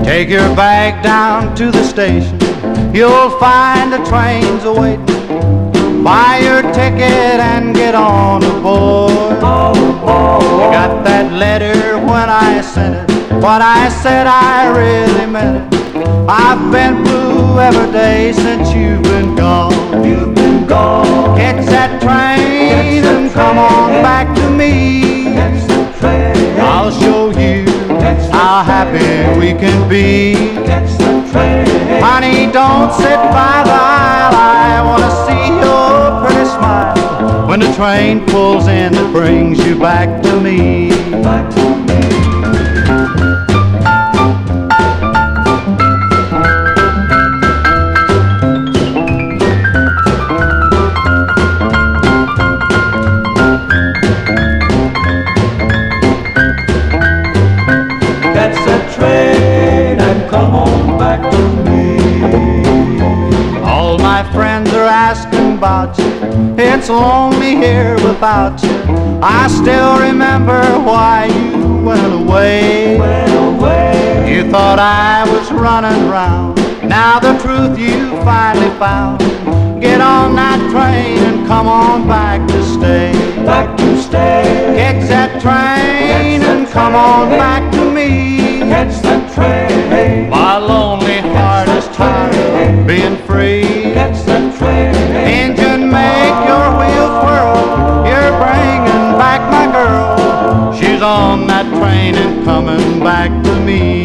Take your bag down to the station. You'll find the trains awaiting. Buy your ticket and get on aboard. You got that letter when I sent it. What I said I really meant it. I've been blue every day since you've been gone. You've been gone. Catch that train and come on back to me. Catch the train. I'll show you how happy we can be. Catch the train. Honey, don't sit by the aisle. I want to see your pretty smile when the train pulls in and brings you back to me. Back to me. Catch that train and come on back to me. All my friends are asking about you. It's lonely here without you. I still remember why you went away. You thought I was running round. Now the truth you finally found. Get on that train and come on back to stay. Back to stay. Catch that train and come on back to me. Catch that train. My lonely heart is tired of being free. Catch that train. Engine, make your wheels whirl. You're bringing back my girl. She's on that train and coming back to me.